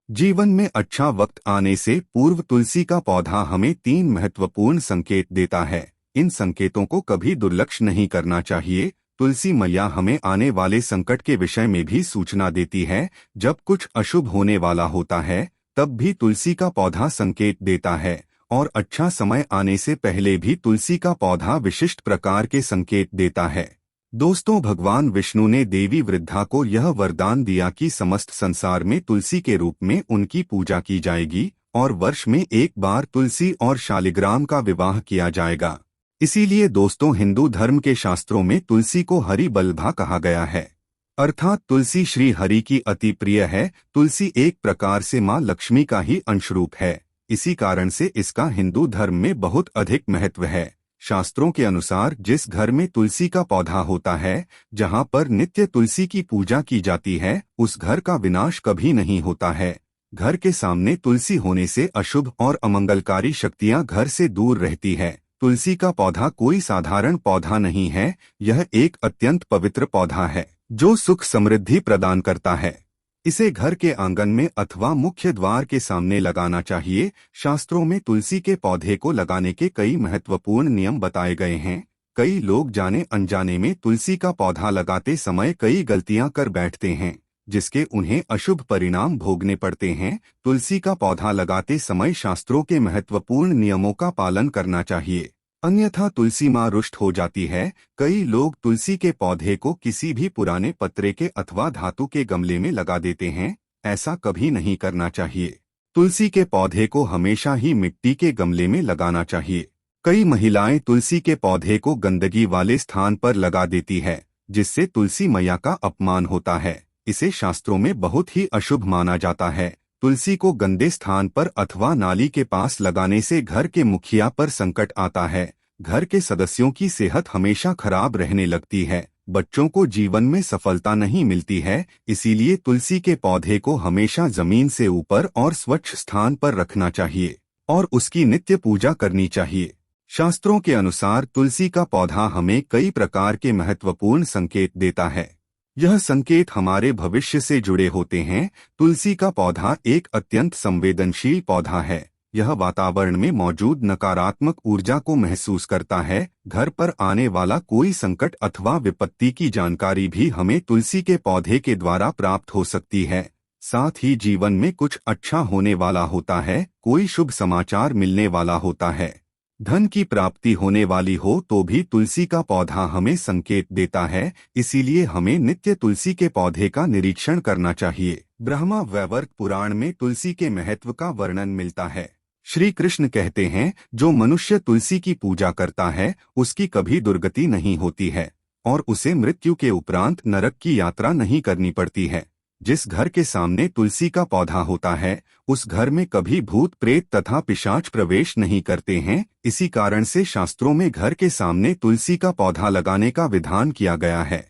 जीवन में अच्छा वक्त आने से पूर्व तुलसी का पौधा हमें 3 महत्वपूर्ण संकेत देता है। इन संकेतों को कभी दुर्लक्ष्य नहीं करना चाहिए। तुलसी मैया हमें आने वाले संकट के विषय में भी सूचना देती है। जब कुछ अशुभ होने वाला होता है तब भी तुलसी का पौधा संकेत देता है, और अच्छा समय आने से पहले भी तुलसी का पौधा विशिष्ट प्रकार के संकेत देता है। दोस्तों, भगवान विष्णु ने देवी वृद्धा को यह वरदान दिया कि समस्त संसार में तुलसी के रूप में उनकी पूजा की जाएगी और वर्ष में एक बार तुलसी और शालिग्राम का विवाह किया जाएगा। इसीलिए दोस्तों, हिंदू धर्म के शास्त्रों में तुलसी को हरि बल्लभा कहा गया है, अर्थात तुलसी श्री हरि की अति प्रिय है। तुलसी एक प्रकार से माँ लक्ष्मी का ही अंशरूप है। इसी कारण से इसका हिंदू धर्म में बहुत अधिक महत्व है। शास्त्रों के अनुसार जिस घर में तुलसी का पौधा होता है, जहाँ पर नित्य तुलसी की पूजा की जाती है, उस घर का विनाश कभी नहीं होता है। घर के सामने तुलसी होने से अशुभ और अमंगलकारी शक्तियाँ घर से दूर रहती है। तुलसी का पौधा कोई साधारण पौधा नहीं है, यह एक अत्यंत पवित्र पौधा है जो सुख समृद्धि प्रदान करता है। इसे घर के आंगन में अथवा मुख्य द्वार के सामने लगाना चाहिए। शास्त्रों में तुलसी के पौधे को लगाने के कई महत्वपूर्ण नियम बताए गए हैं। कई लोग जाने अनजाने में तुलसी का पौधा लगाते समय कई गलतियां कर बैठते हैं, जिसके उन्हें अशुभ परिणाम भोगने पड़ते हैं। तुलसी का पौधा लगाते समय शास्त्रों के महत्वपूर्ण नियमों का पालन करना चाहिए, अन्यथा तुलसी माँ रुष्ट हो जाती है। कई लोग तुलसी के पौधे को किसी भी पुराने पत्रे के अथवा धातु के गमले में लगा देते हैं। ऐसा कभी नहीं करना चाहिए। तुलसी के पौधे को हमेशा ही मिट्टी के गमले में लगाना चाहिए। कई महिलाएं तुलसी के पौधे को गंदगी वाले स्थान पर लगा देती है, जिससे तुलसी मैया का अपमान होता है। इसे शास्त्रों में बहुत ही अशुभ माना जाता है। तुलसी को गंदे स्थान पर अथवा नाली के पास लगाने से घर के मुखिया पर संकट आता है। घर के सदस्यों की सेहत हमेशा खराब रहने लगती है। बच्चों को जीवन में सफलता नहीं मिलती है। इसीलिए तुलसी के पौधे को हमेशा जमीन से ऊपर और स्वच्छ स्थान पर रखना चाहिए और उसकी नित्य पूजा करनी चाहिए। शास्त्रों के अनुसार तुलसी का पौधा हमें कई प्रकार के महत्वपूर्ण संकेत देता है। यह संकेत हमारे भविष्य से जुड़े होते हैं। तुलसी का पौधा एक अत्यंत संवेदनशील पौधा है। यह वातावरण में मौजूद नकारात्मक ऊर्जा को महसूस करता है। घर पर आने वाला कोई संकट अथवा विपत्ति की जानकारी भी हमें तुलसी के पौधे के द्वारा प्राप्त हो सकती है। साथ ही जीवन में कुछ अच्छा होने वाला होता है, कोई शुभ समाचार मिलने वाला होता है, धन की प्राप्ति होने वाली हो तो भी तुलसी का पौधा हमें संकेत देता है। इसीलिए हमें नित्य तुलसी के पौधे का निरीक्षण करना चाहिए। ब्रह्मा वैवर्त पुराण में तुलसी के महत्व का वर्णन मिलता है। श्री कृष्ण कहते हैं, जो मनुष्य तुलसी की पूजा करता है उसकी कभी दुर्गति नहीं होती है और उसे मृत्यु के उपरांत नरक की यात्रा नहीं करनी पड़ती है। जिस घर के सामने तुलसी का पौधा होता है उस घर में कभी भूत प्रेत तथा पिशाच प्रवेश नहीं करते हैं। इसी कारण से शास्त्रों में घर के सामने तुलसी का पौधा लगाने का विधान किया गया है।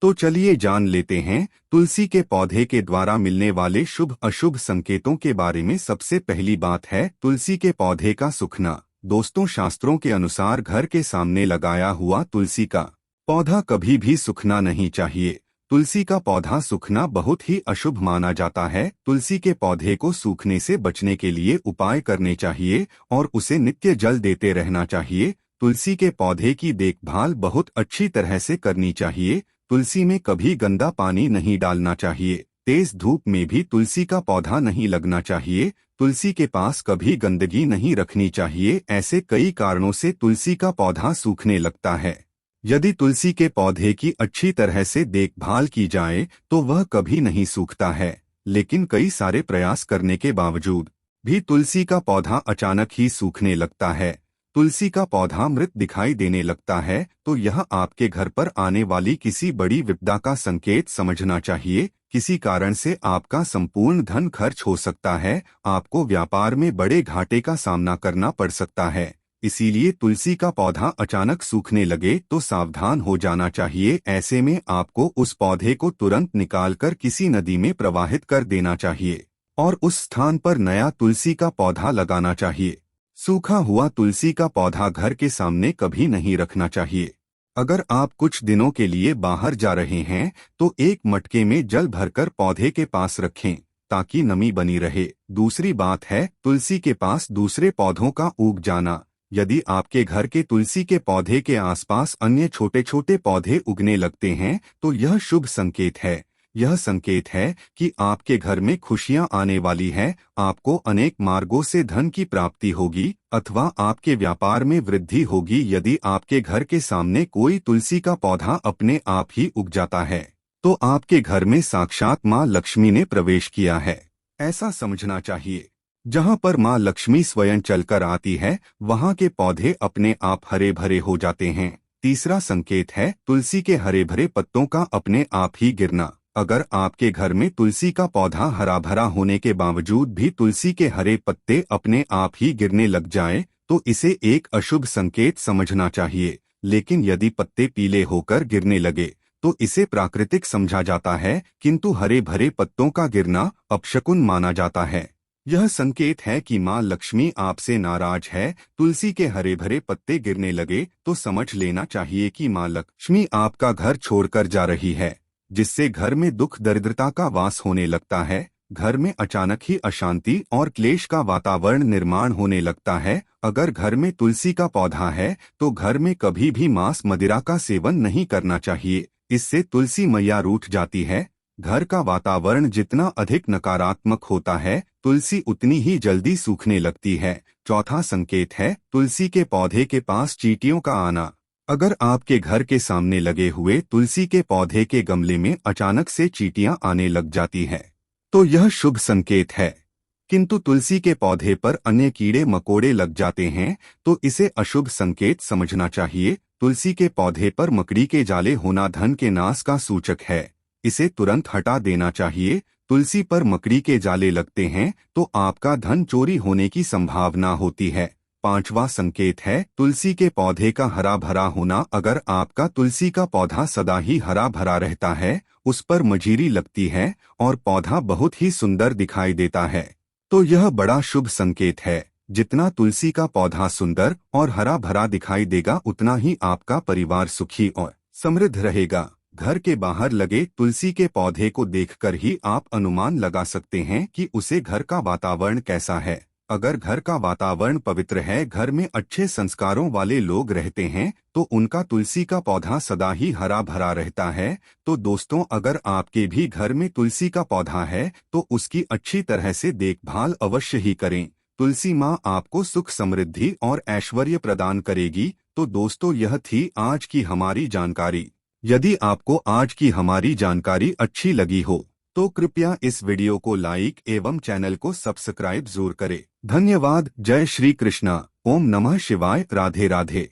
तो चलिए जान लेते हैं तुलसी के पौधे के द्वारा मिलने वाले शुभ अशुभ संकेतों के बारे में। सबसे पहली बात है तुलसी के पौधे का सूखना। दोस्तों, शास्त्रों के अनुसार घर के सामने लगाया हुआ तुलसी का पौधा कभी भी सूखना नहीं चाहिए। तुलसी का पौधा सूखना बहुत ही अशुभ माना जाता है। तुलसी के पौधे को सूखने से बचने के लिए उपाय करने चाहिए और उसे नित्य जल देते रहना चाहिए। तुलसी के पौधे की देखभाल बहुत अच्छी तरह से करनी चाहिए। तुलसी में कभी गंदा पानी नहीं डालना चाहिए। तेज धूप में भी तुलसी का पौधा नहीं लगना चाहिए। तुलसी के पास कभी गंदगी नहीं रखनी चाहिए। ऐसे कई कारणों से तुलसी का पौधा सूखने लगता है। यदि तुलसी के पौधे की अच्छी तरह से देखभाल की जाए तो वह कभी नहीं सूखता है, लेकिन कई सारे प्रयास करने के बावजूद भी तुलसी का पौधा अचानक ही सूखने लगता है। तुलसी का पौधा मृत दिखाई देने लगता है तो यह आपके घर पर आने वाली किसी बड़ी विपदा का संकेत समझना चाहिए। किसी कारण से आपका संपूर्ण धन खर्च हो सकता है। आपको व्यापार में बड़े घाटे का सामना करना पड़ सकता है। इसीलिए तुलसी का पौधा अचानक सूखने लगे तो सावधान हो जाना चाहिए। ऐसे में आपको उस पौधे को तुरंत निकालकर किसी नदी में प्रवाहित कर देना चाहिए और उस स्थान पर नया तुलसी का पौधा लगाना चाहिए। सूखा हुआ तुलसी का पौधा घर के सामने कभी नहीं रखना चाहिए। अगर आप कुछ दिनों के लिए बाहर जा रहे हैं तो एक मटके में जल भरकर पौधे के पास रखें ताकि नमी बनी रहे। दूसरी बात है तुलसी के पास दूसरे पौधों का उग जाना। यदि आपके घर के तुलसी के पौधे के आसपास अन्य छोटे छोटे पौधे उगने लगते हैं तो यह शुभ संकेत है। यह संकेत है कि आपके घर में खुशियां आने वाली है, आपको अनेक मार्गों से धन की प्राप्ति होगी अथवा आपके व्यापार में वृद्धि होगी। यदि आपके घर के सामने कोई तुलसी का पौधा अपने आप ही उग जाता है तो आपके घर में साक्षात माँ लक्ष्मी ने प्रवेश किया है, ऐसा समझना चाहिए। जहाँ पर माँ लक्ष्मी स्वयं चलकर आती है वहाँ के पौधे अपने आप हरे भरे हो जाते हैं। तीसरा संकेत है तुलसी के हरे भरे पत्तों का अपने आप ही गिरना। अगर आपके घर में तुलसी का पौधा हरा भरा होने के बावजूद भी तुलसी के हरे पत्ते अपने आप ही गिरने लग जाए तो इसे एक अशुभ संकेत समझना चाहिए। लेकिन यदि पत्ते पीले होकर गिरने लगे तो इसे प्राकृतिक समझा जाता है, किंतु हरे भरे पत्तों का गिरना अपशकुन माना जाता है। यह संकेत है कि माँ लक्ष्मी आपसे नाराज है। तुलसी के हरे भरे पत्ते गिरने लगे तो समझ लेना चाहिए कि माँ लक्ष्मी आपका घर छोड़कर जा रही है, जिससे घर में दुख दरिद्रता का वास होने लगता है। घर में अचानक ही अशांति और क्लेश का वातावरण निर्माण होने लगता है। अगर घर में तुलसी का पौधा है तो घर में कभी भी मांस मदिरा का सेवन नहीं करना चाहिए, इससे तुलसी मैया रूठ जाती है। घर का वातावरण जितना अधिक नकारात्मक होता है तुलसी उतनी ही जल्दी सूखने लगती है। चौथा संकेत है तुलसी के पौधे के पास चींटियों का आना। अगर आपके घर के सामने लगे हुए तुलसी के पौधे के गमले में अचानक से चींटियां आने लग जाती हैं तो यह शुभ संकेत है, किंतु तुलसी के पौधे पर अन्य कीड़े मकोड़े लग जाते हैं तो इसे अशुभ संकेत समझना चाहिए। तुलसी के पौधे पर मकड़ी के जाले होना धन के नाश का सूचक है, इसे तुरंत हटा देना चाहिए। तुलसी पर मकड़ी के जाले लगते हैं तो आपका धन चोरी होने की संभावना होती है। पांचवा संकेत है तुलसी के पौधे का हरा भरा होना। अगर आपका तुलसी का पौधा सदा ही हरा भरा रहता है, उस पर मजीरी लगती है और पौधा बहुत ही सुंदर दिखाई देता है तो यह बड़ा शुभ संकेत है। जितना तुलसी का पौधा सुंदर और हरा भरा दिखाई देगा उतना ही आपका परिवार सुखी और समृद्ध रहेगा। घर के बाहर लगे तुलसी के पौधे को देखकर ही आप अनुमान लगा सकते हैं कि उसे घर का वातावरण कैसा है। अगर घर का वातावरण पवित्र है, घर में अच्छे संस्कारों वाले लोग रहते हैं तो उनका तुलसी का पौधा सदा ही हरा भरा रहता है। तो दोस्तों, अगर आपके भी घर में तुलसी का पौधा है तो उसकी अच्छी तरह से देखभाल अवश्य ही करें। तुलसी माँ आपको सुख समृद्धि और ऐश्वर्य प्रदान करेगी। तो दोस्तों, यह थी आज की हमारी जानकारी। यदि आपको आज की हमारी जानकारी अच्छी लगी हो तो कृपया इस वीडियो को लाइक एवं चैनल को सब्सक्राइब जरूर करें। धन्यवाद। जय श्री कृष्णा। ओम नमः शिवाय। राधे राधे।